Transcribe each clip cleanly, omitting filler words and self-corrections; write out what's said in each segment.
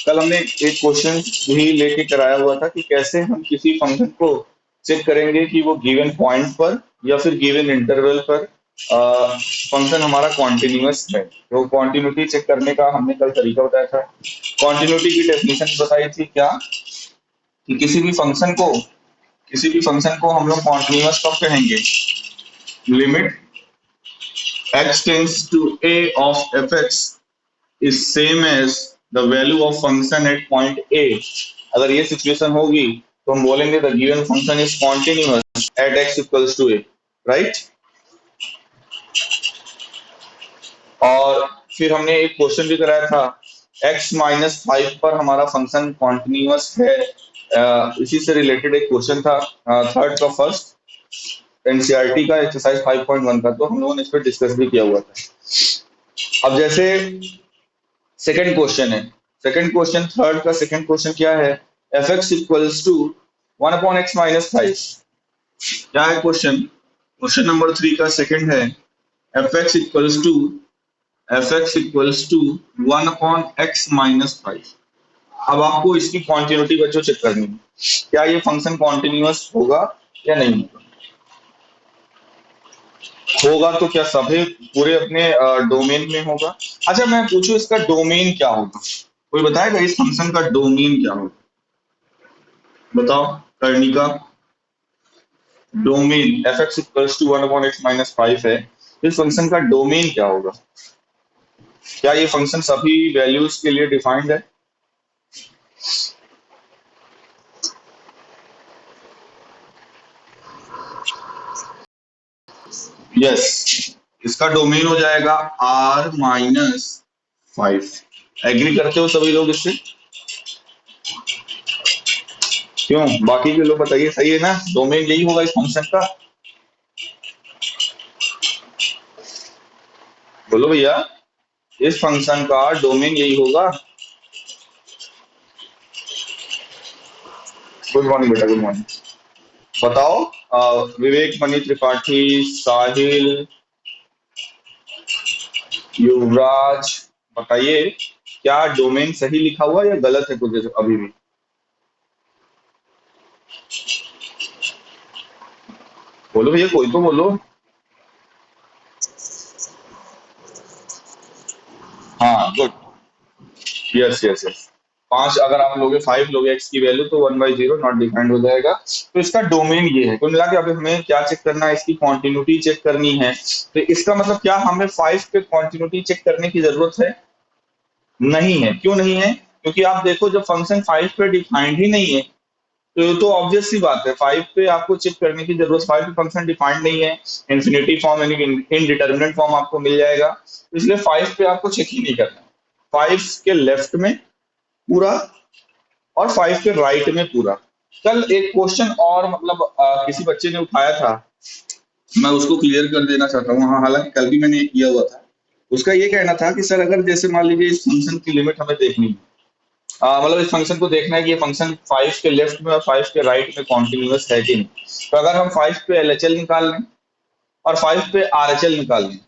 कल हमने एक क्वेश्चन भी लेके कराया हुआ था कि कैसे हम किसी फंक्शन को चेक करेंगे कि वो गिवन पॉइंट पर या फिर गिवन इंटरवल पर फंक्शन हमारा कॉन्टिन्यूअस है। तो कॉन्टिन्यूटी चेक करने का हमने कल तरीका बताया था। कॉन्टिन्यूटी की डेफिनेशन बताई थी क्या, कि किसी भी फंक्शन को हम लोग कॉन्टिन्यूअस कब कहेंगे, limit x tends to a of fx is same as the value of function at point A। अगर ये सिचुएशन होगी तो हम बोलेंगे the given function is continuous at x equals to A, right. और फिर हमने एक क्वेश्चन भी कराया था, x माइनस 5 पर हमारा फंक्शन कॉन्टिन्यूअस है। इसी से रिलेटेड एक क्वेश्चन था, थर्ड का फर्स्ट एनसीईआरटी का एक्सरसाइज 5.1 का, तो हम लोगों ने इस पर डिस्कस भी किया हुआ था। अब जैसे सेकंड क्वेश्चन है, सेकंड क्वेश्चन थर्ड का सेकंड क्वेश्चन क्या है, f x equals to 1/x-5। क्या है क्वेश्चन, क्वेश्चन नंबर 3 का सेकंड है, f x equals to 1/x-5। अब आपको इसकी कॉन्टिन्यूटी बच्चों चेक करनी है, क्या ये फंक्शन कॉन्टिन्यूअस होगा या नहीं होगा। होगा तो क्या सभी पूरे अपने डोमेन में होगा। अच्छा मैं पूछूं इसका डोमेन क्या होगा, कोई बताएगा इस फंक्शन का डोमेन क्या होगा, बताओ Karnika. Domain f x equals to 1/x-5 है, इस फंक्शन का डोमेन क्या होगा, क्या ये फंक्शन सभी वैल्यूज के लिए डिफाइंड है। यस, इसका डोमेन हो जाएगा R-5। एग्री करते हो सभी लोग इससे, क्यों बाकी के लोग बताइए, सही है ना, डोमेन यही होगा इस फंक्शन का। बोलो भैया, इस फंक्शन का डोमेन यही होगा। गुड मॉर्निंग बेटा, गुड मॉर्निंग। बताओ विवेक, मणि त्रिपाठी, साहिल, युवराज, बताइए क्या डोमेन सही लिखा हुआ या गलत है कुछ अभी भी। बोलो भैया, कोई तो बोलो। हाँ गुड, यस यस यस। 5 अगर आप लोगे, 5 लोगे एक्स की वैल्यू तो 1/0 नॉट डिफाइंड हो जाएगा। तो इसका डोमेन ये है। कुल मिला के अभी हमें क्या चेक करना है, इसकी कॉन्टिन्यूटी चेक करनी है। तो इसका मतलब क्या, हमें 5 पे कॉन्टिन्यूटी चेक करने की जरूरत है, नहीं है। क्यों नहीं है, क्योंकि आप देखो जब फंक्शन 5 पे डिफाइंड ही नहीं है तो ये तो ऑब्वियस सी बात है, 5 पे आपको चेक करने की जरूरत, 5 पे फंक्शन डिफाइंड नहीं है, इन्फिनिटी फॉर्म यानी इनडिटरमिनेट फॉर्म आपको मिल जाएगा, तो इसलिए 5 पे आपको चेक ही नहीं करना। 5 के लेफ्ट में पूरा और 5 के राइट में पूरा। कल एक क्वेश्चन और मतलब किसी बच्चे ने उठाया था, मैं उसको क्लियर कर देना चाहता हूँ। हाँ, हालांकि कल भी मैंने ये किया हुआ था। उसका ये कहना था कि सर अगर जैसे मान लीजिए इस फंक्शन की लिमिट हमें देखनी है, मतलब इस फंक्शन को देखना है कि ये फंक्शन 5 के लेफ्ट में और 5 के राइट में कॉन्टिन्यूअस है कि नहीं। तो अगर हम 5 पे एलएचएल निकाल लें और 5 पे आरएचएल निकाल लें,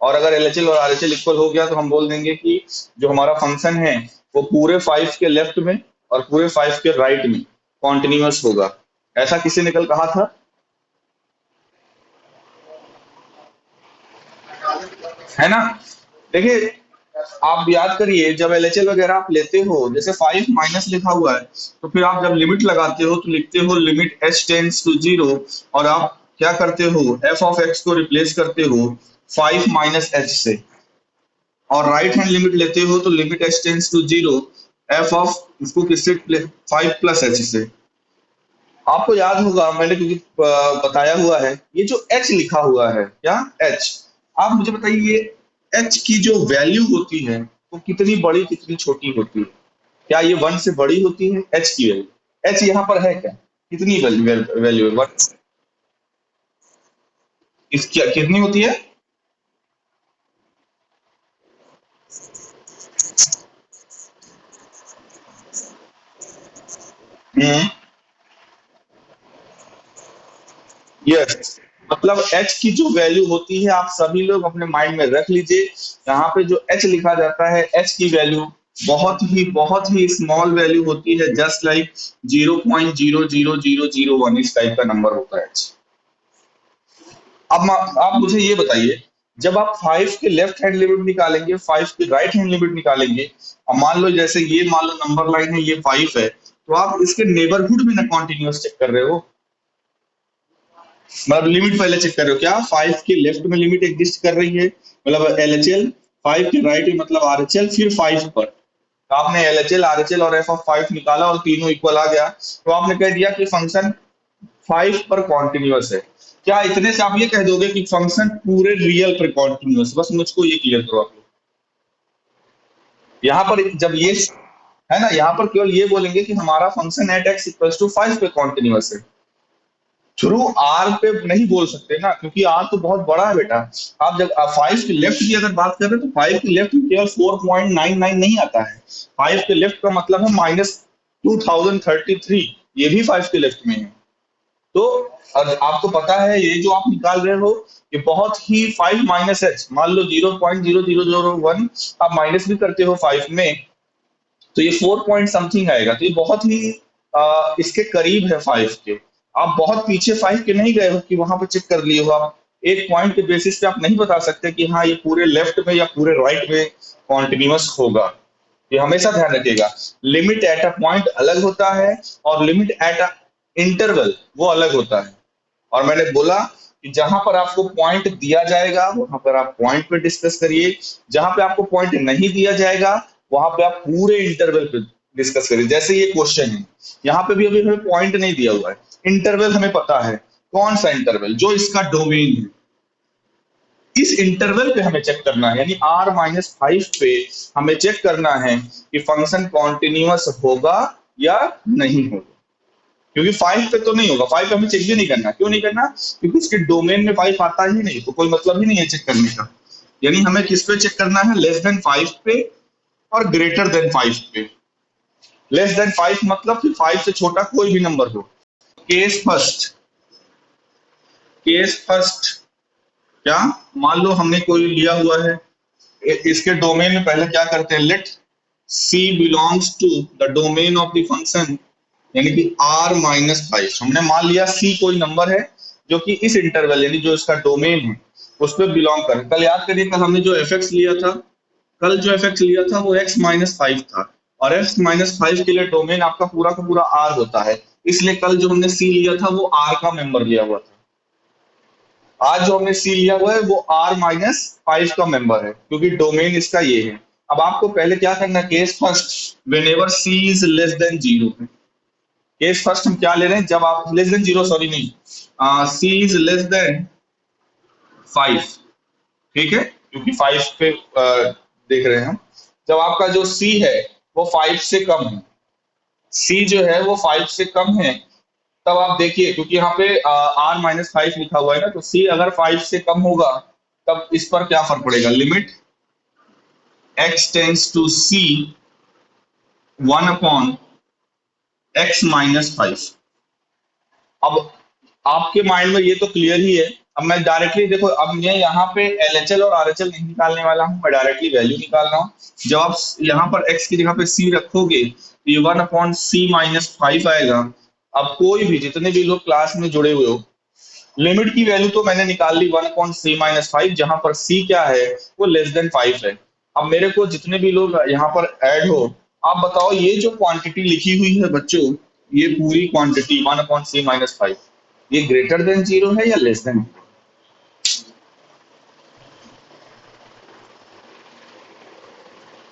और अगर एलएचएल और आरएचएल इक्वल हो गया तो हम बोल देंगे कि जो हमारा फंक्शन है वो पूरे 5 के लेफ्ट में और पूरे 5 के राइट में कॉन्टिन्यूअस होगा। ऐसा किसी ने कल कहा था, है ना। देखिए आप याद करिए, जब एलएचएल वगैरह आप लेते हो, जैसे 5 माइनस लिखा हुआ है, तो फिर आप जब लिमिट लगाते हो तो लिखते हो लिमिट h टेंड्स टू 0, और आप क्या करते हो, f ऑफ x को रिप्लेस करते हो 5 माइनस h से, और राइट हैंड लिमिट लेते हो तो limit h tends to 0 f of इसको किससे, 5 प्लस h से। आपको याद होगा मैंने क्योंकि बताया हुआ है, ये जो h लिखा हुआ है, क्या h, आप मुझे बताइए h की जो वैल्यू होती है वो कितनी बड़ी कितनी छोटी होती है। क्या ये 1 से बड़ी होती है h की वैल्यू, h यहाँ पर है क्या, कितनी वैल्यू है 1, इसकी कितनी होती है। हम्म, यस, मतलब h की जो वैल्यू होती है आप सभी लोग अपने माइंड में रख लीजिए। यहाँ पे जो h लिखा जाता है h की वैल्यू बहुत ही स्मॉल वैल्यू होती है, जस्ट लाइक 0.00001 इस टाइप का नंबर होता है। अब आप मुझे ये बताइए, जब आप 5 के लेफ्ट हैंड लिमिट निकालेंगे, 5 की राइट हैंड लिमिट निकालेंगे, और मान लो जैसे ये मान लो नंबर लाइन है, ये 5 है, तो आप इसके नेबरहुड में ना कॉन्टिन्यूअस चेक कर रहे हो, मतलब लिमिट पहले चेक कर रहे हो क्या 5 के लेफ्ट में लिमिट एग्जिस्ट कर रही है, मतलब एलएचएल, 5 के राइट में मतलब आरएचएल, फिर 5 पर तो आपने एलएचएल आरएचएल और एफ ऑफ 5 निकाला और तीनों इक्वल आ गया, तो आपने कह दिया कि फंक्शन 5 पर कॉन्टिन्यूअस है। क्या इतने से आप ये कह दोगे कि फंक्शन पूरे रियल पर कॉन्टिन्यूअस? बस मुझको ये क्लियर करो आप लोग। यहाँ पर जब ये है ना, यहाँ पर केवल ये बोलेंगे कि हमारा function at x equals to 5 पे कॉन्टिन्यूअस है। थ्रू आर पे नहीं बोल सकते ना, क्योंकि आर तो बहुत बड़ा है बेटा। आप जब 5 के लेफ्ट की अगर बात कर रहे हैं तो 5 के लेफ्ट में केवल 4.99 नहीं आता है। 5 के लेफ्ट का मतलब है -2033, ये भी 5 के लेफ्ट में है। तो आपको पता है ये जो आप निकाल रहे हो, ये बहुत ही 5 माइनस एच, मान लो 0.0001 आप माइनस भी करते हो 5 में, तो ये 4 पॉइंट समथिंग आएगा। तो ये बहुत ही इसके करीब है 5 के। आप बहुत पीछे 5 के नहीं गए हो कि वहां पर चेक कर लिए हो। आप एक पॉइंट के बेसिस पे आप नहीं बता सकते कि हाँ ये पूरे लेफ्ट में या पूरे राइट में कॉन्टिन्यूअस होगा। ये हमेशा ध्यान रखिएगा, लिमिट एट अ पॉइंट अलग होता है और लिमिट एट अ इंटरवल वो अलग होता है। और मैंने बोला कि जहां पर आपको पॉइंट दिया जाएगा वहां पर आप पॉइंट पे डिस्कस करिए, जहां पे आपको पॉइंट नहीं दिया जाएगा वहां पे आप पूरे इंटरवल पे डिस्कस करिए। जैसे ये क्वेश्चन है, यहाँ पे भी अभी हमें पॉइंट नहीं दिया हुआ है, इंटरवल हमें पता है। कौन सा इंटरवल? जो इसका डोमेन है, इस इंटरवल पे हमें चेक करना है, यानी R-5 पे हमें चेक करना है कि फंक्शन कॉन्टिन्यूअस होगा या नहीं होगा। क्योंकि 5 पे तो नहीं होगा, 5 पे हमें चेक भी नहीं करना। क्यों नहीं करना? क्योंकि उसके डोमेन में 5 आता ही नहीं, तो कोई मतलब ही नहीं है चेक करने का। यानी हमें किस पे चेक करना है? लेस देन 5 पे और ग्रेटर देन 5 पे। लेस देन 5 मतलब फिर 5 से छोटा कोई भी नंबर हो। केस फर्स्ट, केस फर्स्ट क्या, मान लो हमने कोई लिया हुआ है, इसके डोमेन में पहले क्या करते हैं, let c belongs to the domain of the function, यानी कि R-5 हमने मान लिया सी कोई नंबर है जो कि इस इंटरवल यानी जो इसका डोमेन है उस पर बिलोंग करे। कल याद करिए, कल हमने जो एफ एक्स लिया था, कल जो एफ एक्स लिया था वो x-5 था, और x-5 के लिए डोमेन आपका पूरा का पूरा R होता है। इसलिए कल जो हमने सी लिया था वो R का मेंबर लिया हुआ था। आज जो हमने सी लिया हुआ है वो R-5 का मेंबर है, क्योंकि डोमेन इसका ये है। अब आपको पहले क्या करना, case first, whenever c is less than 0। Case first हम क्या ले रहे हैं, जब आप लेस देन 0, सॉरी नहीं, सी इज लेस देन 5, ठीक है, क्योंकि 5 पे देख रहे हैं हम। जब आपका जो सी है वो 5 से कम है, सी जो है वो 5 से कम है, तब आप देखिए, क्योंकि यहाँ पे R-5 लिखा हुआ है ना, तो सी अगर 5 से कम होगा तब इस पर क्या फर्क पड़ेगा, limit x tends to c 1/x-5। अब आपके माइंड में ये तो क्लियर ही है। अब मैं डायरेक्टली देखो, अब मैं यहाँ पे एलएचएल और आरएचएल नहीं निकालने वाला हूँ, मैं डायरेक्टली वैल्यू निकाल रहा हूँ। जब आप यहाँ पर x की जगह पे c रखोगे तो ये 1/c-5 आएगा। अब कोई भी, जितने भी लोग क्लास में जुड़े हुए हो, लिमिट की वैल्यू तो मैंने निकाल ली 1/c-5, जहां पर c क्या है, वो लेस देन 5 है। अब मेरे को जितने भी लोग यहाँ पर ऐड हो, आप बताओ ये जो क्वांटिटी लिखी हुई है बच्चों, ये पूरी क्वांटिटी 1/c-5, ये ग्रेटर देन 0 है या लेस देन?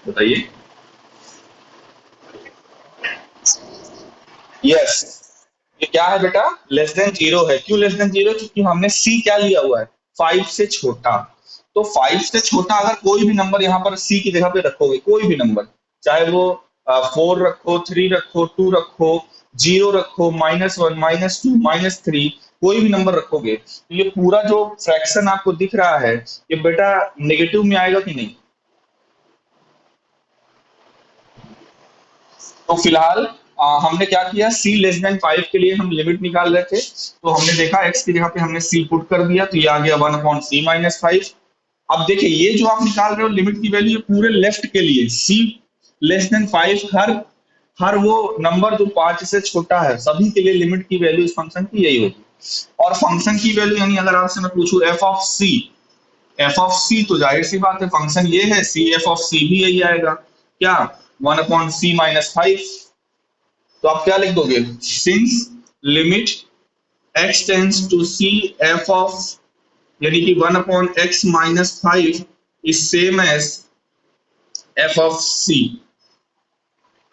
बताइए। यस, ये क्या है बेटा, लेस देन 0 है। क्यों लेस देन 0? क्योंकि हमने सी क्या लिया हुआ है, 5 से छोटा। तो 5 से छोटा अगर कोई भी नंबर यहाँ पर सी की जगह पे रखोगे, कोई भी नंबर, चाहे वो 4 रखो, 3 रखो, 2 रखो, 0 रखो, -1, -2, -3, कोई भी नंबर रखोगे, तो ये पूरा जो फ्रैक्शन आपको दिख रहा है ये बेटा नेगेटिव में आएगा कि नहीं? तो फिलहाल हमने क्या किया, सी लेस देन 5 के लिए हम लिमिट निकाल रहे थे, तो हमने देखा x की जगह पे हमने c पुट कर दिया, तो ये आ गया 1/c-5। अब देखिए ये जो आप निकाल रहे हो लिमिट की वैल्यू, ये पूरे लेफ्ट के लिए c लेस देन 5 हर हर वो नंबर जो 5 से छोटा है सभी के लिए लिमिट की वैल्यू इस फंक्शन की यही होगी। और फंक्शन की वैल्यू यानी अगर आपसे मैं पूछूं एफ ऑफ सी तो जाहिर सी बात है फंक्शन ये है, सी एफ ऑफ सी भी यही आएगा क्या, 1/c-5। तो आप क्या लिख दोगे, since limit x tends to c f of यानी कि 1/x-5 is same as f of c.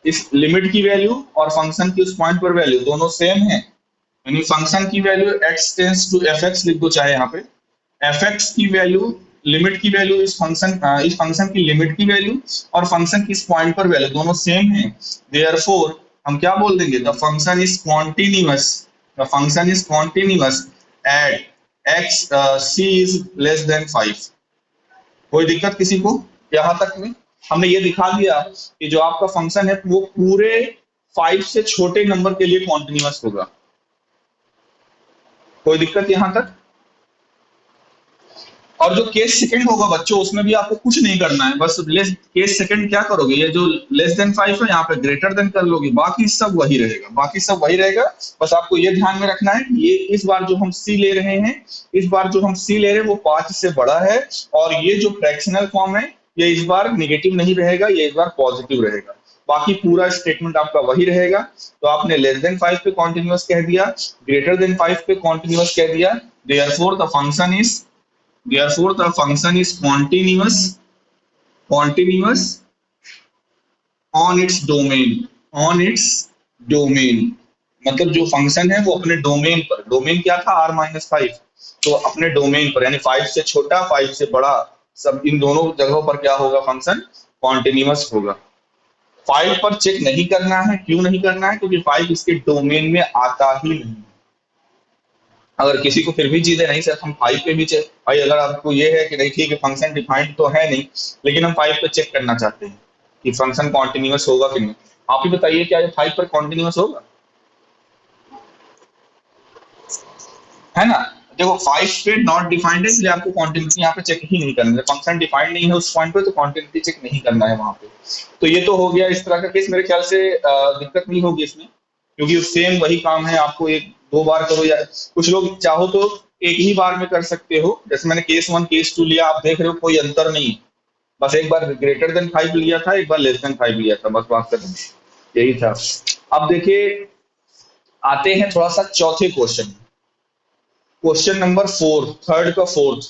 इस लिमिट की वैल्यू और फंक्शन की उस पॉइंट पर वैल्यू दोनों सेम है, यानी फंक्शन की value x tends to f x लिख दो चाहे यहाँ पे, एफ एक्स की वैल्यू लिमिट की वैल्यू इस फंक्शन की लिमिट की वैल्यू और फंक्शन की इस पॉइंट पर वैल्यू दोनों सेम है, देयरफॉर हम क्या बोल देंगे, the function is continuous, the function is continuous at x c is less than 5। कोई दिक्कत किसी को, यहाँ तक में हमने ये दिखा दिया कि जो आपका फंक्शन है वो पूरे 5 से छोटे नंबर के लिए कॉन्टिन्यूअस होगा। कोई दिक्कत यहाँ तक। और जो केस सेकंड होगा बच्चों उसमें भी आपको कुछ नहीं करना है, बस केस सेकंड क्या करोगे, ये जो लेस देन 5 है यहाँ पे ग्रेटर देन कर लोगे, बाकी सब वही रहेगा। बस आपको ये ध्यान में रखना है कि ये इस बार जो हम सी ले रहे हैं वो 5 से बड़ा है, और ये जो फ्रैक्शनल फॉर्म है ये इस बार निगेटिव नहीं रहेगा, ये इस बार पॉजिटिव रहेगा। बाकी पूरा स्टेटमेंट आपका वही रहेगा। तो आपने लेस देन 5 पे कॉन्टिन्यूअस कह दिया, ग्रेटर देन 5 पे कॉन्टिन्यूअस कह दिया, therefore the function is Therefore, the function is continuous on its domain। मतलब जो फंक्शन है वो अपने डोमेन पर, डोमेन क्या था r-5, तो अपने डोमेन पर यानी 5 से छोटा 5 से बड़ा सब इन दोनों जगहों पर क्या होगा, फंक्शन कॉन्टिन्यूअस होगा। 5 पर चेक नहीं करना है, क्यों नहीं करना है, क्योंकि 5 इसके डोमेन में आता ही नहीं। अगर किसी को फिर भी चीजें नहीं सर हम 5 पे भी चेक, भाई अगर आपको ये है कि नहीं ठीक है फंक्शन डिफाइंड तो है नहीं लेकिन हम 5 पे चेक करना चाहते हैं कि फंक्शन कॉन्टिन्यूअस होगा कि नहीं, आप ही बताइए क्या ये 5 पर कॉन्टिन्यूअस होगा, है ना। देखो 5 पे नॉट डिफाइंड है इसलिए आपको कॉन्टिन्यूटी यहाँ पे चेक ही नहीं करना है, फंक्शन डिफाइंड नहीं है उस पॉइंट पे तो कॉन्टिन्यूटी चेक नहीं करना है वहां पे। तो ये तो हो गया इस तरह का केस, मेरे ख्याल से दिक्कत नहीं होगी इसमें, क्योंकि सेम वही काम है, आपको एक दो बार करो या कुछ लोग चाहो तो एक ही बार में कर सकते हो। जैसे मैंने केस 1 केस 2 लिया, आप देख रहे हो कोई अंतर नहीं, बस एक बार ग्रेटर देन 5 लिया था, एक बार लेस देन 5 लिया था, बस बात खत्म, यही था। अब देखिए आते हैं थोड़ा सा चौथे क्वेश्चन, क्वेश्चन नंबर 4, थर्ड का फोर्थ।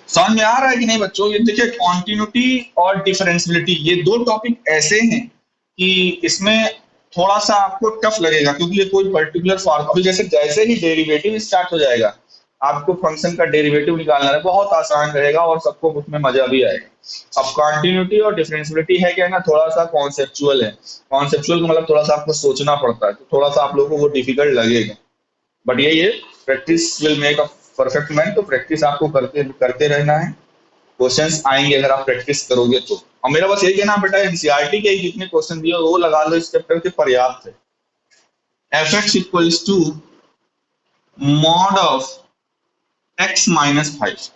समझ में आ रहा है कि नहीं बच्चों। ये देखिए कॉन्टिन्यूटी और डिफरेंशियलिटी ये दो टॉपिक ऐसे हैं कि इसमें थोड़ा सा आपको टफ लगेगा, क्योंकि ये कोई पर्टिकुलर फॉर्म, अभी जैसे ही डेरिवेटिव स्टार्ट हो जाएगा आपको फंक्शन का डेरिवेटिव निकालना है, बहुत आसान रहेगा और सबको उसमें मजा भी आएगा। अब कॉन्टिन्यूटी और डिफरेंशियलिटी है क्या ना, थोड़ा सा कॉन्सेप्चुअल है, कॉन्सेप्चुअल का मतलब थोड़ा सा आपको सोचना पड़ता है, तो थोड़ा सा आप लोगों को वो डिफिकल्ट लगेगा, बट यही है practice will make a perfect man. तो प्रैक्टिस आपको करते करते रहना है, क्वेश्चंस आएंगे अगर आप प्रैक्टिस करोगे तो। और मेरा बस यही कहना बेटा एनसीईआरटी के जितने क्वेश्चन दिए वो लगा लो इस चैप्टर के, पर्याप्त है। F x equals to mod of x-5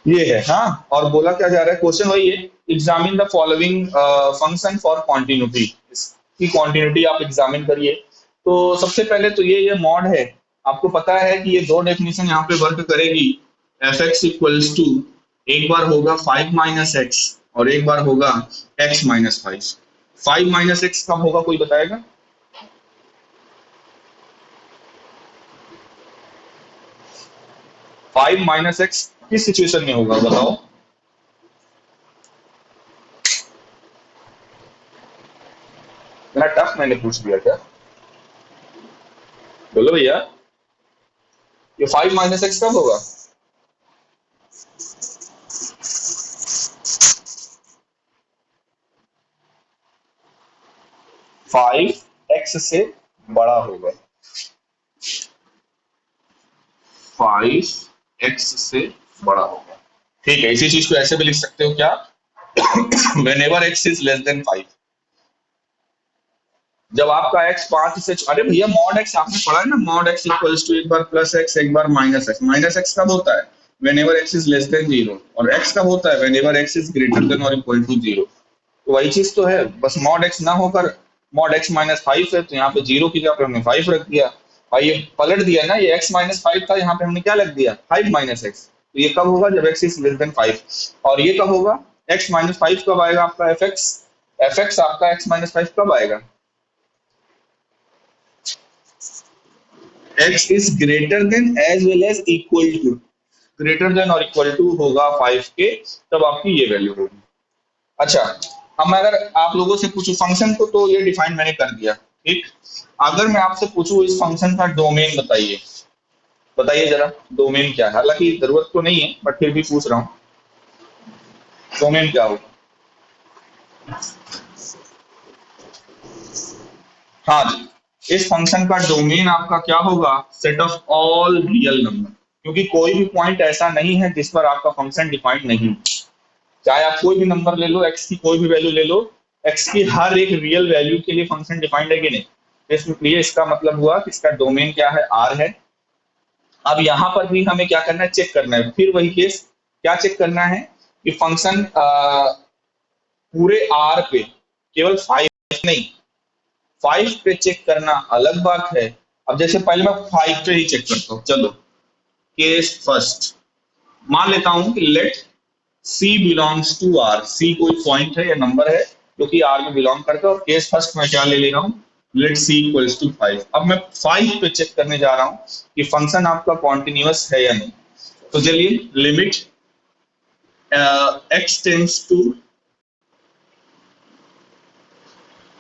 ये है, हाँ। और बोला क्या जा रहा है, क्वेश्चन वही है, examine the following function for continuity, इसकी कॉन्टिन्यूटी आप एग्जामिन करिए। तो सबसे पहले तो ये मॉड है, आपको पता है कि ये दो डेफिनेशन यहाँ पे वर्क करेगी। एफ एक्स इक्वल्स टू एक बार होगा 5 - x और एक बार होगा x-5। 5 - x कब होगा कोई बताएगा? 5 - x किस सिचुएशन में होगा बताओ? इतना टफ मैंने पूछ दिया क्या? बोलो भैया, ये 5 - x कब होगा? फाइव एक्स से बड़ा होगा, 5x से बड़ा होगा, ठीक है। इसी चीज को ऐसे भी लिख सकते हो क्या, whenever x is less than 5, जब आपका x 5 से, अरे भैया मॉड x आपने पढ़ा है ना, मॉड x इक्वल्स टू एक बार प्लस x एक बार माइनस x। माइनस x कब होता है? whenever x is less than 0 और x का होता है whenever x is greater than or equal to 0। तो वही चीज तो है, बस मॉड x ना होकर मॉड x माइनस 5 है तो यहाँ पे 0 की जगह पे हमने 5 रख दिया और ये पलट दिया ना, ये x माइनस 5 था, यहाँ पे हमने क्या लग दिया 5 माइनस एक्स। तो ये कब होगा जब x इज लेस देन 5। और ये कब होगा x माइनस 5 कब आएगा आपका fx आपका x माइनस 5 कब आएगा, x is greater than as well as equal to, greater than और इक्वल टू होगा 5 के, तब आपकी ये वैल्यू होगी। अच्छा, हम अगर आप लोगों से पूछूं फंक्शन को, तो ये डिफाइन मैंने कर दिया, ठीक। अगर मैं आपसे पूछूं इस फंक्शन का डोमेन बताइए, बताइए जरा डोमेन क्या है। हालांकि जरूरत तो नहीं है बट फिर भी पूछ रहा हूँ, डोमेन क्या होगा। हाँ जी, इस फंक्शन का डोमेन आपका क्या होगा, set of all real number, क्योंकि कोई भी पॉइंट ऐसा नहीं है जिस पर आपका फंक्शन डिफाइंड नहीं। चाहे आप कोई भी नंबर ले लो, एक्स की कोई भी वैल्यू ले लो, एक्स की हर एक रियल वैल्यू के लिए फंक्शन डिफाइंड है कि नहीं। इसलिए इसका मतलब हुआ कि इसका डोमेन क्या है, आर है। अब यहाँ पर भी हमें क्या करना है, चेक करना है, फिर वही केस, क्या चेक करना है कि फंक्शन पूरे आर पे केवल 5 नहीं, 5 पे चेक करना अलग बात है। अब जैसे पहले मैं 5 पे ही चेक करता हूँ, चलो केस फर्स्ट मान लेता हूं कि let C belongs to R, C कोई पॉइंट है या नंबर है जो कि R में बिलोंग करता है, और केस फर्स्ट में क्या ले रहा हूं, लेट C इक्वल्स टू 5। अब मैं 5 पे चेक करने जा रहा हूं कि फंक्शन आपका कॉन्टिन्यूअस है या नहीं। तो चलिए limit x tends to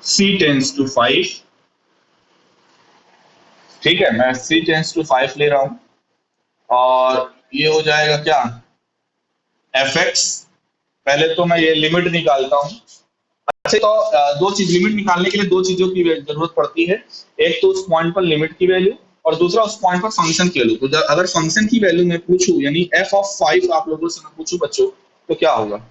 C tends to 5, ठीक है, मैं C टेंस टू 5 ले रहा हूं और ये हो जाएगा क्या, fx। पहले तो मैं ये लिमिट निकालता हूं। अच्छा, तो दो चीज लिमिट निकालने के लिए दो चीजों की जरूरत पड़ती है, एक तो उस पॉइंट पर लिमिट की वैल्यू और दूसरा उस पॉइंट पर फंक्शन की वैल्यू। तो अगर फंक्शन की वैल्यू मैं पूछूं यानी f ऑफ 5 आप लोगों से मैं पूछूं बच्चों, तो क्या होगा,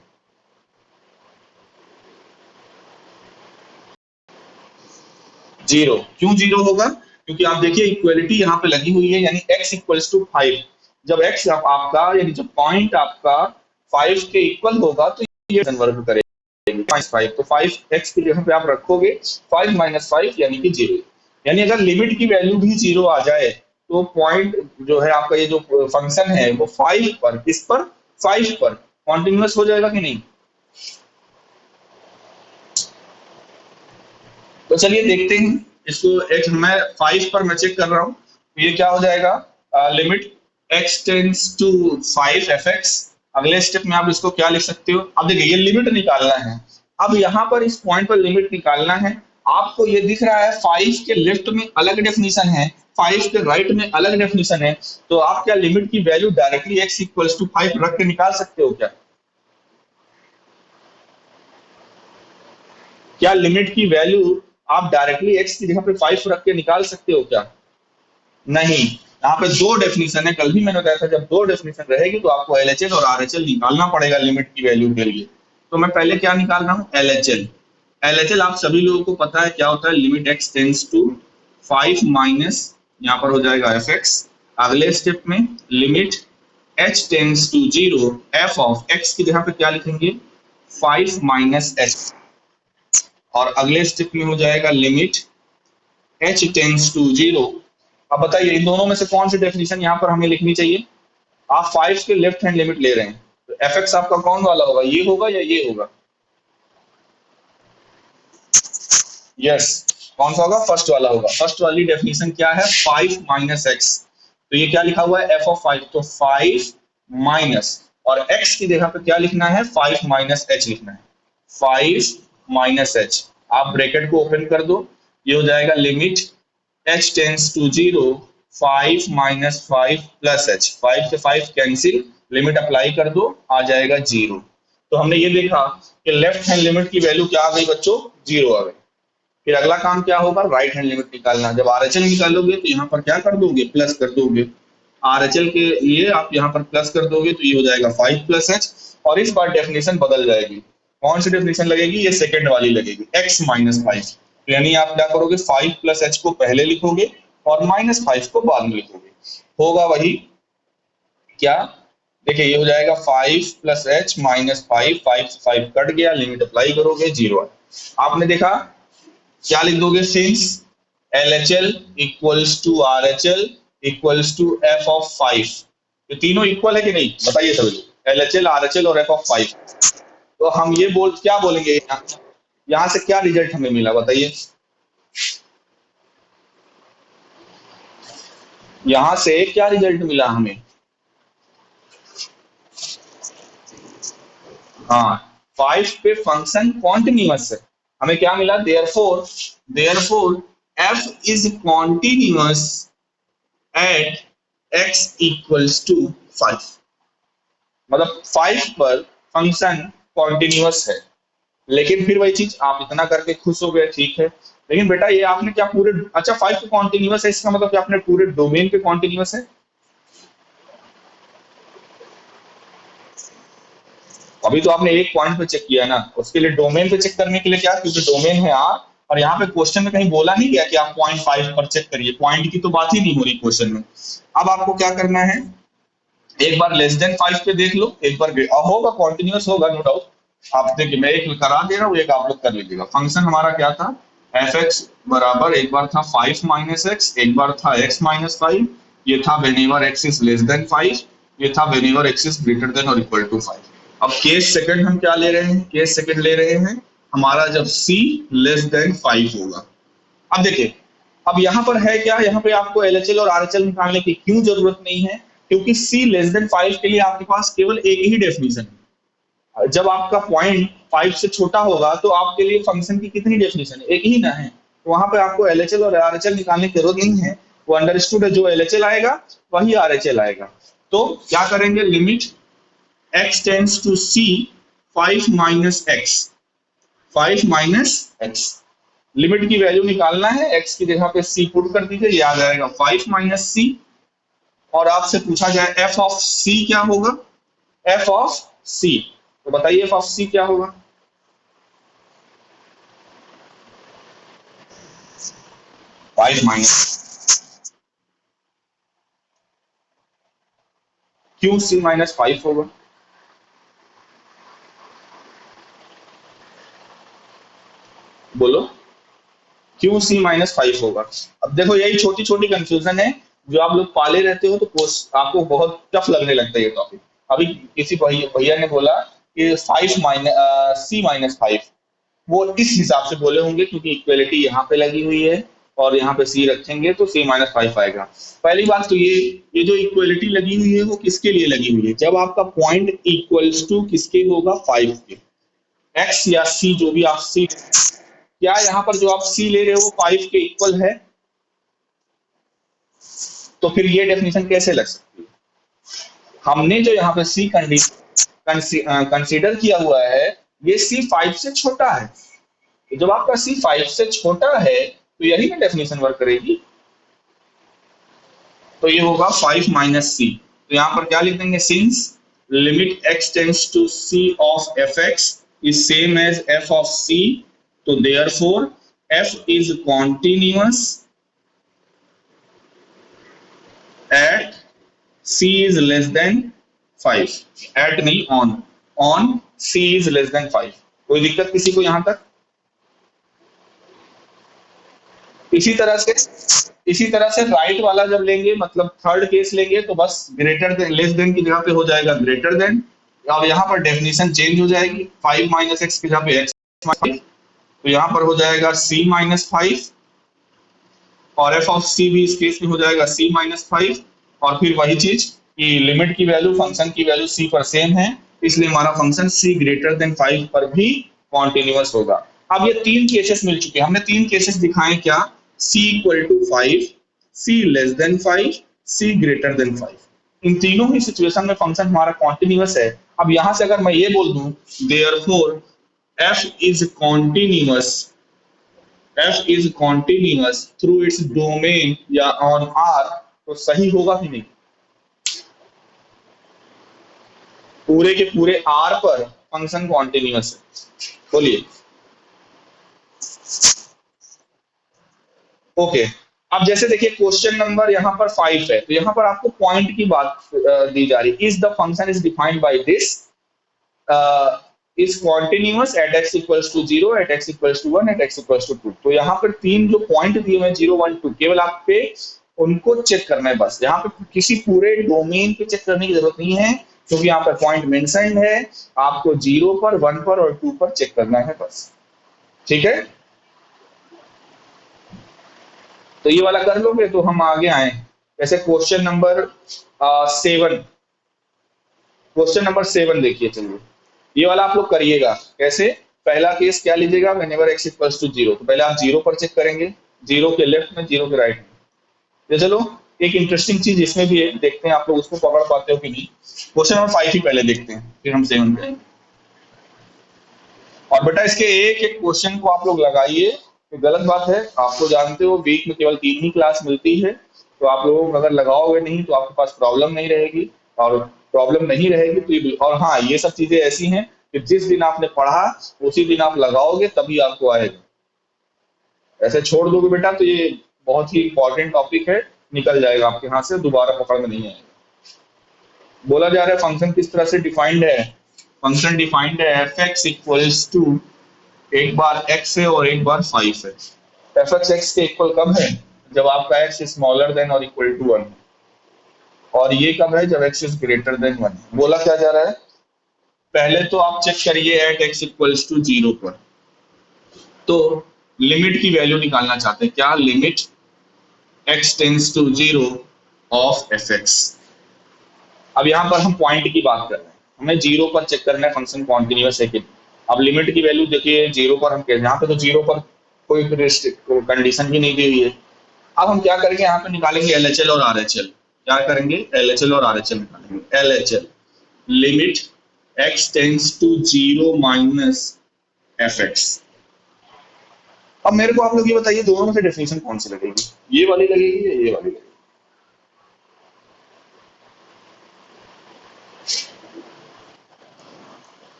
जीरो। क्यों जीरो होगा, क्योंकि आप देखिए इक्वलिटी यहाँ पे लगी हुई है, यानी x इक्वल्स टू 5। जब x आपका यानी जब पॉइंट आपका 5 के इक्वल होगा तो ये कन्वर्ट करेगा 5। तो 5x की जगह पे आप रखोगे 5 माइनस 5 यानी कि 0। यानी अगर लिमिट की वैल्यू भी 0 आ जाए तो पॉइंट जो है आपका ये जो फंक्शन है वो 5 पर, किस पर, 5 पर कॉन्टिन्यूअस हो जाएगा कि नहीं। तो चलिए देखते हैं इसको। एक मैं 5 पर मैं चेक कर रहा हूं, तो ये क्या हो जाएगा, limit x tends to 5 fx। अगले स्टेप में आप इसको क्या लिख सकते हो, अब देखिए ये लिमिट निकालना है। अब यहाँ पर इस पॉइंट पर लिमिट निकालना है, आपको ये दिख रहा है 5 के लेफ्ट में अलग डेफिनेशन है, 5 के राइट में अलग डेफिनेशन है, तो आप क्या लिमिट की value directly x equals to 5 रख के निकाल सकते हो क्या, क्या लिमिट की वैल्यू आप डायरेक्टली x की जगह पे 5 रख के निकाल सकते हो क्या, नहीं। यहाँ पे दो डेफिनेशन है, कल भी मैंने बताया था जब दो डेफिनेशन रहेगी तो आपको LHS और RHL निकालना पड़ेगा लिमिट की वैल्यू के लिए। तो मैं पहले क्या निकाल रहा हूँ, LHL। LHL आप सभी लोगों को पता है क्या होता है, limit x tends to 5 minus यहाँ पर हो जाएगा fx। अगले स्टेप में limit h tends to 0 f of x की जगह पे क्या लिखेंगे 5 माइनस h, और अगले स्टेप में हो जाएगा लिमिट h टेंस टू 0। अब बताइए इन दोनों में से कौन सी डेफिनेशन यहाँ पर हमें लिखनी चाहिए। आप 5 के लेफ्ट हैंड लिमिट ले रहे हैं तो fx आपका कौन वाला होगा, ये होगा या ये होगा, यस कौन सा होगा, फर्स्ट वाला होगा। फर्स्ट वाली डेफिनेशन क्या है 5 माइनस एक्स, तो ये क्या लिखा हुआ है f ऑफ 5, तो 5 माइनस और x की जगह पे क्या लिखना है 5 माइनस h लिखना है, 5 माइनस h। आप ब्रैकेट को ओपन कर दो, ये हो जाएगा limit h tends to 0 5 minus 5 plus h, 5 से 5 कैंसिल, लिमिट अप्लाई कर दो आ जाएगा 0। तो हमने ये देखा कि लेफ्ट हैंड लिमिट की वैल्यू क्या आ गई बच्चों, 0 आ गई। फिर अगला काम क्या होगा, राइट हैंड लिमिट निकालना। जब RHL निकालोगे तो यहाँ पर क्या कर दोगे, प्लस कर दोगे। RHL के लिए आप यहाँ पर प्लस कर दोगे तो ये हो जाएगा 5 प्लस h, और इस बार डेफिनेशन बदल जाएगी। कौन सी डेफिनेशन लगेगी, ये सेकंड वाली लगेगी, x माइनस 5। तो यानी आप क्या करोगे 5 प्लस h को पहले लिखोगे और माइनस 5 को बाद में लिखोगे, होगा वही क्या देखिए ये हो जाएगा 5 प्लस एच माइनस 5, 5 से 5 कट गया, लिमिट अप्लाई करोगे 0 है। आपने देखा क्या लिख दोगे, since L H L equals to R H L equals to f of 5, ये तीनों इक्वल है कि नहीं बताइए सभी, L H L R H L और एफ ऑफ 5। तो हम ये क्या बोलेंगे, यहाँ से क्या रिजल्ट हमें मिला बताइए, यहाँ से क्या रिजल्ट मिला हमें। हाँ, 5 पे फंक्शन कॉन्टिन्यूअस है, हमें क्या मिला, therefore f is continuous at x equals to 5, मतलब 5 पर फंक्शन कॉन्टिन्यूअस है। लेकिन फिर वही चीज, आप इतना करके खुश हो गए, ठीक है, लेकिन बेटा ये आपने क्या पूरे, अच्छा 5 पे कॉन्टिन्यूअस है इसका मतलब कि आपने पूरे डोमेन पे कॉन्टिन्यूअस है। अभी तो आपने एक पॉइंट पे चेक किया ना, उसके लिए डोमेन पे चेक करने के लिए क्या, क्योंकि डोमेन है आर, और यहाँ पे क्वेश्चन में कहीं बोला नहीं गया कि आप 0.5 पर चेक करिए, पॉइंट की तो बात ही नहीं हो रही क्वेश्चन में। अब आपको क्या करना है, एक बार लेस देन 5 पे देख लो, एक बार होगा कॉन्टिन्यूअस होगा नो डाउट। आप देखिए मैं एक करा दे रहा हूँ, एक आप लोग कर लीजिएगा। फंक्शन हमारा क्या था, एफ एक्स बराबर एक बार था 5 माइनस एक्स, एक बार था x माइनस 5, ये था whenever x is less than 5, ये था whenever x is greater than और इक्वल टू 5। अब केस सेकंड हम क्या ले रहे हैं, केस सेकंड ले रहे हैं हमारा जब c लेस देन 5 होगा। अब देखिए, अब यहाँ पर है क्या, यहाँ पे आपको एलएचएल और आरएचएल निकालने की क्यों जरूरत नहीं है, क्योंकि c लेस देन 5 के लिए आपके पास केवल एक ही डेफिनेशन है। जब आपका पॉइंट 5 से छोटा होगा तो आपके लिए फंक्शन की कितनी डेफिनेशन है, एक ही ना है, तो वहां पे आपको एलएचएल और आरएचएल निकालने की जरूरत नहीं है। वो अंडरस्टूड है, जो एलएचएल आएगा वही आरएचएल आएगा। तो क्या करेंगे, limit x tends to c 5 minus x, 5 minus x, limit की वैल्यू निकालना है, x की जगह पे c पुट कर दीजिए, ये आ जाएगा 5 माइनस सी। और आपसे पूछा जाए f ऑफ c क्या होगा, f ऑफ c, तो बताइए f ऑफ c क्या होगा। 5 माइनस क्यों c माइनस 5 होगा, बोलो क्यों c माइनस 5 होगा। अब देखो यही छोटी छोटी कंफ्यूजन है जो आप लोग पाले रहते हो, तो आपको बहुत टफ लगने लगता है ये टॉपिक। अभी किसी भैया ने बोला कि 5 माइनस c माइनस 5, वो इस हिसाब से बोले होंगे क्योंकि इक्वलिटी यहाँ पे लगी हुई है और यहाँ पे c रखेंगे तो c माइनस 5 आएगा। पहली बात तो ये जो इक्वलिटी लगी हुई है वो किसके लिए लगी हुई है, जब आपका पॉइंट इक्वल्स टू किसके होगा, 5 के, x या c जो भी आप c, क्या यहाँ पर जो आप c ले रहे हो 5 के इक्वल है, तो फिर ये डेफिनेशन कैसे लग सकती है। हमने जो यहाँ पे c कंसीडर किया हुआ है, ये c 5 से छोटा है, तो जब आपका c 5 से छोटा है तो यही ना डेफिनेशन वर्क करेगी। तो ये होगा 5 माइनस सी, तो यहाँ पर क्या लिख देंगे, since limit x tends to c of f x is same as f of c, तो therefore f is continuous at c is less than 5, at नहीं on c is less than 5। कोई दिक्कत किसी को यहां तक। इसी तरह से राइट वाला जब लेंगे, मतलब थर्ड केस लेंगे, तो बस ग्रेटर देन लेस देन की जगह पे हो जाएगा ग्रेटर देन। अब यहाँ पर डेफिनेशन चेंज हो जाएगी, 5 माइनस एक्स की जगह पे एक्स माइनस 5, तो यहाँ पर हो जाएगा c माइनस 5, और f ऑफ c भी इस केस में हो जाएगा c माइनस 5। और फिर वही चीज कि लिमिट की वैल्यू, फंक्शन की वैल्यू c पर सेम है, इसलिए हमारा फंक्शन c ग्रेटर देन 5 पर भी कॉन्टिन्यूअस होगा। अब ये तीन केसेस मिल चुके हैं, हमने तीन केसेस दिखाए क्या, c equal to 5, c less than 5, c greater than 5। इन तीनों ही सिचुएशन में फंक्शन हमारा कॉन्टिन्यूअस है। अब यहां से अगर मैं ये बोल दूं therefore f is continuous, f is continuous through its domain या ऑन R, तो सही होगा कि नहीं, पूरे के पूरे R पर फंक्शन कॉन्टिन्यूअस है, बोलिए। ओके, अब जैसे देखिए क्वेश्चन नंबर यहाँ पर 5 है, तो यहाँ पर आपको पॉइंट की बात दी जा रही है। Is the function is defined by this is continuous at x equals to 0, at x equals to 1, at x equals to 2। तो यहाँ पर तीन जो पॉइंट दिए हुए हैं 0, 1, 2, केवल आप पे उनको चेक करना है बस। यहाँ पे किसी पूरे डोमेन पे चेक करने की जरूरत नहीं है, क्योंकि यहाँ पर पॉइंट मेंशन्ड है। आपको 0 पर, 1 पर और 2 पर चेक करना है बस। ठीक है, तो ये वाला कर लोगे तो हम आगे आए। जैसे क्वेश्चन नंबर 7, क्वेश्चन नंबर 7 देखिए। चलिए ये वाला आप लोग करिएगा। कैसे? पहला केस क्या लीजिएगा, व्हेनेवर एक्स इक्वल्स टू 0, तो पहले आप 0 पर चेक करेंगे, 0 के लेफ्ट में, 0 के राइट में। तो चलो एक इंटरेस्टिंग चीज इसमें भी है, देखते हैं आप लोग उसको पकड़ पाते हो कि नहीं। क्वेश्चन नंबर 5 ही पहले देखते हैं, फिर हम 7 पे। और बेटा इसके एक एक क्वेश्चन को आप लोग लगाइए। तो गलत बात है, आप तो जानते हो वीक में केवल 3 ही क्लास मिलती है, तो आप लोग अगर लगाओगे नहीं तो आपके पास प्रॉब्लम नहीं रहेगी। और प्रॉब्लम नहीं रहेगी तो और हाँ, ये सब चीजें ऐसी हैं कि जिस दिन आपने पढ़ा उसी दिन आप लगाओगे तभी आपको आएगा। ऐसे छोड़ दोगे बेटा तो ये बहुत ही इंपॉर्टेंट टॉपिक है, निकल जाएगा आपके हाथ से, दोबारा पकड़ में नहीं आएगा। बोला जा रहा है फंक्शन किस तरह से डिफाइंड है। फंक्शन डिफाइंड है एफ एक्स इक्वल्स टू, एक बार x है और एक बार 5 है। एफ एक्स एक्स के इक्वल कब है, जब आपका x स्मॉलर देन और इक्वल टू 1, और ये कब है, जब x इज ग्रेटर देन 1। बोला क्या जा रहा है, पहले तो आप चेक करिए एट x इक्वल्स टू 0 पर, तो लिमिट की वैल्यू निकालना चाहते हैं। क्या limit x tends to 0 of f x. अब यहाँ पर हम पॉइंट की बात कर रहे हैं, हमें 0 पर चेक करना है फंक्शन कॉन्टिन्यूअस है कि। अब लिमिट की वैल्यू देखिए 0 पर हम कह, यहाँ पे तो 0 पर कोई कंडीशन भी नहीं दी हुई है। अब हम क्या करेंगे, यहाँ पे निकालेंगे एलएचएल और आरएचएल। क्या करेंगे, एलएचएल और आरएचएल निकालेंगे। LHL limit x tends to 0 minus f x. अब मेरे को आप लोग ये बताइए, दोनों में से डेफिनेशन कौन सी लगेगी, ये वाली लगेगी या ये वाली लगेगी?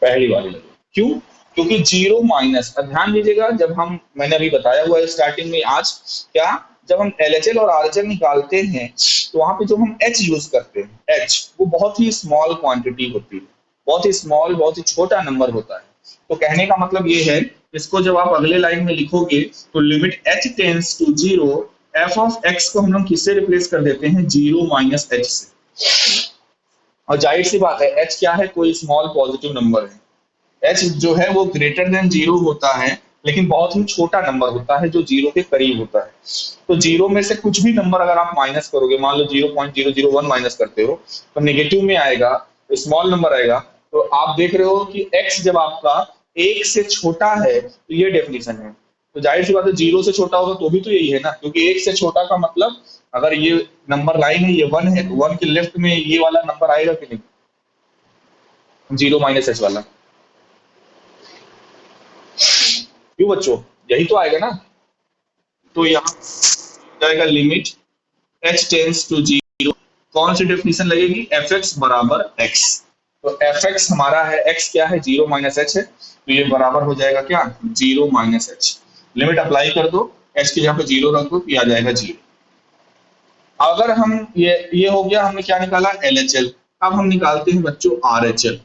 पहली वाली लगेगी। क्यों? क्योंकि 0 माइनस, ध्यान दीजिएगा, जब हम, मैंने अभी बताया हुआ है स्टार्टिंग में आज, क्या, जब हम एलएचएल और आरएचएल निकालते हैं तो वहां पे जो हम एच यूज करते हैं, एच वो बहुत ही स्मॉल क्वांटिटी होती है, बहुत ही स्मॉल, बहुत ही छोटा नंबर होता है। तो कहने का मतलब ये है, इसको जब आप अगले लाइन में लिखोगे तो limit h tends to 0, f of x को हम लोग किससे रिप्लेस कर देते हैं, 0 माइनस एच से। और जाहिर सी बात है एच क्या है, कोई स्मॉल पॉजिटिव नंबर है। एच जो है वो ग्रेटर देन 0 होता है, लेकिन बहुत ही छोटा नंबर होता है जो 0 के करीब होता है। तो 0 में से कुछ भी नंबर अगर आप माइनस करोगे, मान लो 0.001 माइनस करते हो तो नेगेटिव में आएगा, तो स्मॉल नंबर आएगा। तो आप देख रहे हो कि x जब आपका 1 से छोटा है तो ये डेफिनेशन है। तो जाहिर सी बात है 0 से छोटा होगा तो भी तो यही है ना, क्योंकि 1 से छोटा का मतलब, अगर ये नंबर लाइन है, ये 1 है, तो 1 के लेफ्ट में ये वाला नंबर आएगा कि नहीं, 0 माइनस एच वाला। क्यों बच्चों, यही तो आएगा ना। तो यहाँ जाएगा लिमिट h टेंस टू 0, कौन सी डेफिनेशन लगेगी, एफ एक्स बराबर x। तो एफ एक्स हमारा है, x क्या है, 0 माइनस एच है, तो ये बराबर हो जाएगा क्या, 0 माइनस एच। लिमिट अप्लाई कर दो, h की जगह पे 0 रख दो, तो आ जाएगा 0। अगर हम ये हो गया, हमने क्या निकाला, एलएचएल। अब हम निकालते हैं बच्चों आरएचएल।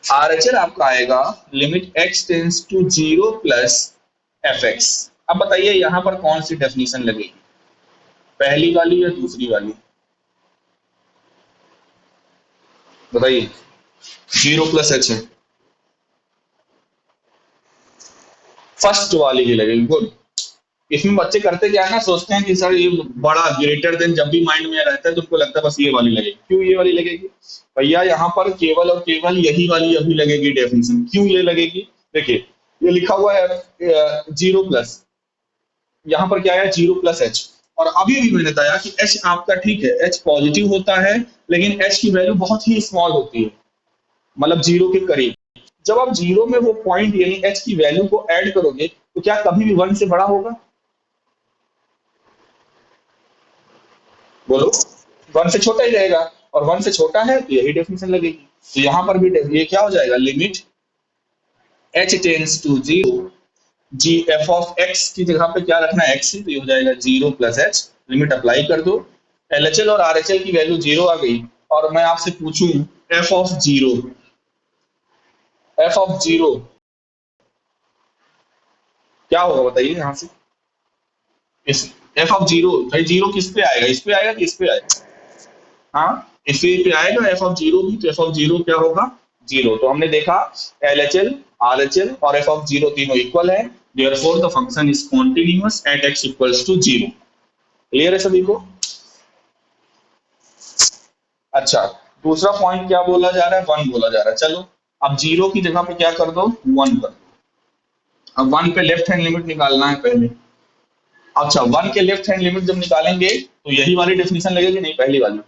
आरएचएल आपका आएगा limit x tends to 0 plus f x. अब बताइए यहां पर कौन सी डेफिनेशन लगेगी, पहली वाली या दूसरी वाली, बताइए। 0 प्लस एच है, फर्स्ट वाली ही लगेगी। गुड। इसमें बच्चे करते क्या है ना, सोचते हैं कि सर ये बड़ा ग्रेटर देन जब भी माइंड में रहता है तो उनको लगता है बस ये वाली लगेगी। क्यों ये वाली लगेगी भैया, यहाँ पर केवल और केवल यही वाली अभी लगेगी डेफिनेशन। क्यों ये लगेगी, देखिए ये लिखा हुआ है 0 प्लस, यहाँ पर क्या है 0 प्लस एच। और अभी भी मैंने बताया कि एच आपका ठीक है, एच पॉजिटिव होता है, लेकिन एच की वैल्यू बहुत ही स्मॉल होती है, मतलब 0 के करीब। जब आप 0 में वो पॉइंट यानी एच की वैल्यू को ऐड करोगे तो क्या कभी भी 1 से बड़ा होगा, बोलो। 1 से छोटा ही रहेगा, और 1 से छोटा है तो यही डेफिनेशन लगेगी। तो यहाँ पर भी ये क्या हो जाएगा, लिमिट h टेंस टू 0 जी एफ ऑफ एक्स की जगह पे क्या रखना है, एक्स ही, तो ये हो जाएगा 0 प्लस एच, लिमिट अप्लाई कर दो। एलएचएल और आरएचएल की वैल्यू 0 आ गई, और मैं आपसे पूछूं F of zero, f of zero क्या होगा बताइए यहाँ से। इस एफ ऑफ जीरो, भाई जीरो किस पे आएगा, इस पे आएगा कि इस पे आएगा? हाँ, इसी पे आएगा एफ ऑफ जीरो भी, तो एफ ऑफ जीरो क्या होगा, जीरो। तो हमने देखा एलएचएल, आरएचएल और एफ ऑफ जीरो तीनों इक्वल है, therefore the function is continuous at x equals to zero. Clear है सभी को? अच्छा, दूसरा पॉइंट क्या बोला जा रहा है, वन बोला जा रहा है। चलो अब जीरो की जगह पे क्या कर दो, वन कर दो। अब वन पे लेफ्ट हैंड लिमिट निकालना है पहले। अच्छा, वन के लेफ्ट हैंड लिमिट जब निकालेंगे तो यही वाली डेफिनेशन लगेगी, नहीं पहली वाली,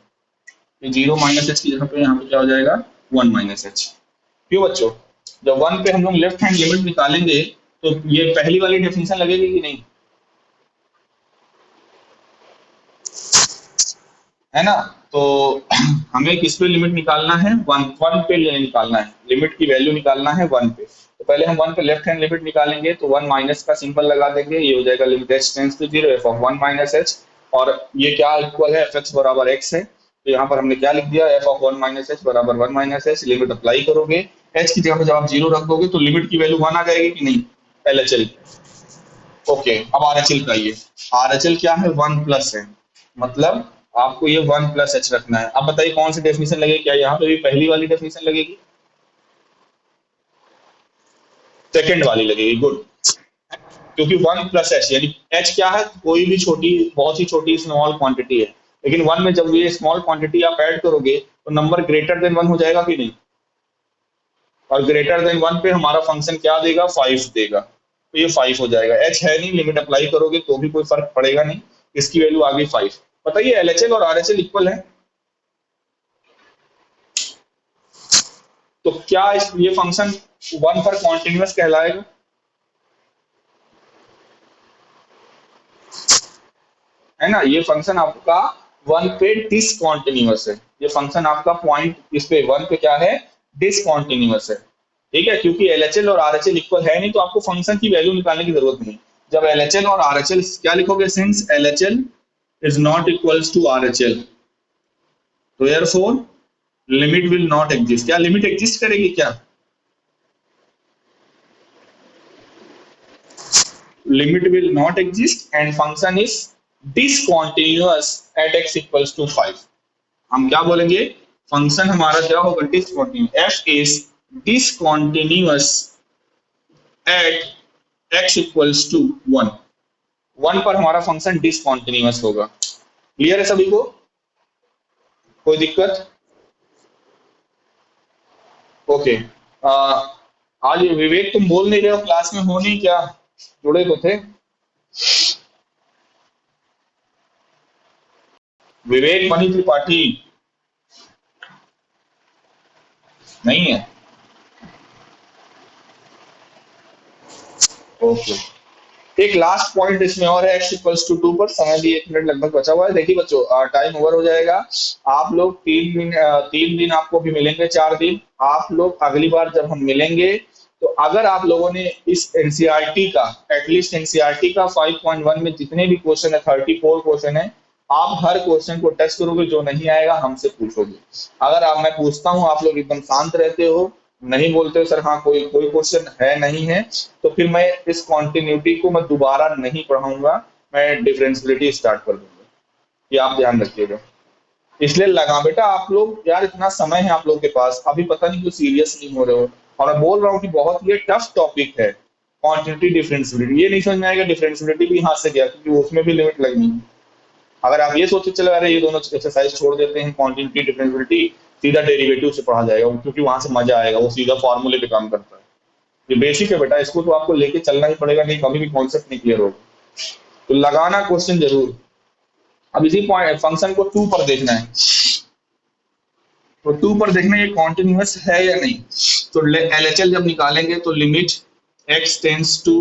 ये जीरो माइनस एच की जगह पे यहाँ पे क्या हो जाएगा, वन माइनस एच। क्यों बच्चों, जब वन पे हम लोग लेफ्ट हैंड लिमिट निकालेंगे तो ये पहली वाली डेफिनेशन लगेगी कि नहीं, है ना? तो हमें किस पे लिमिट निकालना है, वन, वन पे निकालना है, लिमिट की वैल्यू निकालना है वन पे। तो पहले हम वन पे लेफ्ट हैंड लिमिट निकालेंगे, तो वन माइनस का सिंपल लगा देंगे, ये हो जाएगा limit h tends to zero f of one minus h, और ये क्या इक्वल है, एफ एक्स बराबर एक्स है, तो यहाँ पर हमने क्या लिख दिया, f of one minus h बराबर one minus h, limit apply करोगे, एच की जगह पे जब आप जीरो रख दोगे तो लिमिट की वैल्यू वन आ जाएगी कि नहीं, एलएचएल। ओके, अब आरएचएल का ये, आरएचएल क्या है, वन प्लस है, मतलब आपको ये वन प्लस एच रखना है। अब बताइए कौन सी डेफिनेशन लगेगी, क्या यहाँ पे भी पहली वाली डेफिनेशन लगेगी, सेकंड वाली लगेगी, गुड। क्योंकि वन प्लस एच यानी एच क्या है, कोई भी छोटी, बहुत ही छोटी स्मॉल क्वांटिटी है, लेकिन वन में जब ये स्मॉल क्वांटिटी आप ऐड करोगे तो नंबर ग्रेटर देन वन हो जाएगा कि नहीं, और ग्रेटर देन वन पे हमारा फंक्शन क्या देगा, फाइव देगा, तो ये फाइव हो जाएगा। एच है नहीं, लिमिट अप्लाई करोगे तो भी कोई फर्क पड़ेगा नहीं, इसकी वैल्यू आ गई फाइव। बताइए एलएचएल और आरएचएल इक्वल है, तो क्या ये फंक्शन वन पर कॉन्टिन्यूअस कहलाएगा, है ना? ये फंक्शन आपका वन पे डिसकॉन्टिन्यूअस है, ये फंक्शन आपका पॉइंट इस पे वन पे क्या है, डिसकॉन्टिन्यूअस है, ठीक है, क्योंकि एलएचएल और आरएचएल इक्वल है नहीं, तो आपको फंक्शन की वैल्यू निकालने की जरूरत नहीं। जब एलएचएल और आरएचएल क्या लिखोगे, since LHL is not equals to RHL, तो therefore limit will not exist. क्या लिमिट एग्जिस्ट करेगी क्या, limit will not exist and function is discontinuous at x equals to 5। हम क्या बोलेंगे, फंक्शन हमारा क्या होगा, discontinuous, f is discontinuous at x equals to 1। 1 पर हमारा फंक्शन डिसकॉन्टिन्यूअस होगा। क्लियर है सभी को, कोई दिक्कत? ओके। आज विवेक तुम बोल नहीं रहे हो, क्लास में हो नहीं क्या, जुड़े तो थे? विवेक मणि त्रिपाठी नहीं है? ओके। एक लास्ट पॉइंट इसमें और है, x इक्वल्स टू 2 पर, समय भी 1 मिनट लगभग बचा हुआ है। देखिए बच्चों, टाइम ओवर हो जाएगा, आप लोग 3 दिन, 3 दिन आपको भी मिलेंगे, 4 दिन आप लोग अगली बार जब हम मिलेंगे, तो अगर आप लोगों ने इस एनसीईआरटी का, एटलीस्ट एनसीईआरटी का 5.1 में जितने भी क्वेश्चन है, 34 क्वेश्चन है, आप हर क्वेश्चन को टेस्ट करोगे, जो नहीं आएगा हमसे पूछोगे। अगर आप, मैं पूछता हूँ, आप लोग एकदम शांत रहते हो, नहीं बोलते हो सर हाँ कोई कोई क्वेश्चन है नहीं है, तो फिर मैं इस कॉन्टिन्यूटी को मैं दोबारा नहीं पढ़ाऊंगा, मैं डिफरेंशियलिटी स्टार्ट कर दूंगा, ये आप ध्यान रखिएगा। इसलिए लगा बेटा, आप लोग यार इतना समय है आप लोग के पास, अभी पता नहीं क्यों सीरियस नहीं हो रहे हो, और मैं बोल रहा हूँ कि बहुत ये टफ टॉपिक है क्वांटिटी डिफरेंशियलिटी, ये नहीं समझ में आएगा डिफरेंशियलिटी भी हाथ से गया, क्योंकि उसमें भी लिमिट लगनी है। अगर आप ये सोचते चले अरे ये दोनों एक्सरसाइज छोड़ देते हैं, क्वांटिटी डिफरेंशियलिटी सीधा डेरिवेटिव से पढ़ा जाएगा, क्योंकि वहां से मजा आएगा, वो सीधा फॉर्मूले पे काम करता है। ये बेसिक है बेटा, इसको तो आपको लेके चलना ही पड़ेगा, नहीं कभी भी कॉन्सेप्ट नहीं क्लियर होगा, तो लगाना क्वेश्चन जरूर। अब इसी पॉइंट फंक्शन को 2 पर देखना है, तो 2 पर देखना है ये कॉन्टिन्यूअस है या नहीं। तो एलएचएल जब निकालेंगे तो limit x tends to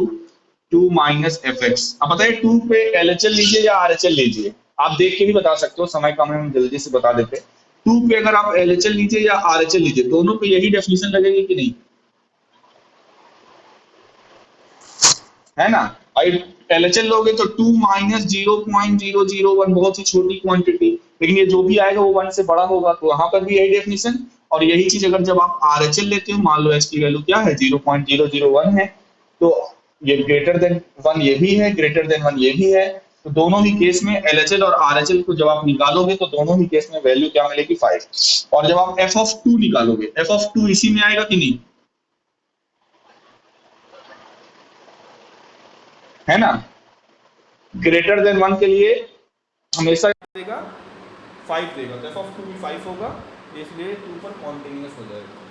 2 minus f x. अब बताइए 2 पे एलएचएल लीजिए या आरएचएल लीजिए, आप देख के भी बता सकते हो, समय कम है हम जल्दी से बता देते। 2 पे अगर आप एलएचएल लीजिए या आरएचएल लीजिए, दोनों पे यही डेफिनेशन लगेगी कि नहीं, है ना। LHL लोगे तो 2 माइनस 0.001 बहुत ही छोटी क्वांटिटी, लेकिन ये जो भी आएगा वो 1 से बड़ा होगा, तो यहाँ पर भी यही डेफिनेशन। और यही चीज अगर जब आप RHL लेते हो, मान लो एच की वैल्यू क्या है 0.001 है, तो ये ग्रेटर देन 1 ये भी है, ग्रेटर देन 1 ये भी है, तो दोनों ही केस में LHL और RHL को जब आप निकालोगे तो दोनों ही केस में वैल्यू क्या मिलेगी 5। और जब आप f(2) निकालोगे, f(2) इसी में आएगा कि नहीं, है ना। ग्रेटर देन 1 के लिए हमेशा देगा 5 देगा, तो f(2) भी 5 होगा, इसलिए 2 पर कॉन्टिन्यूस हो जाएगा।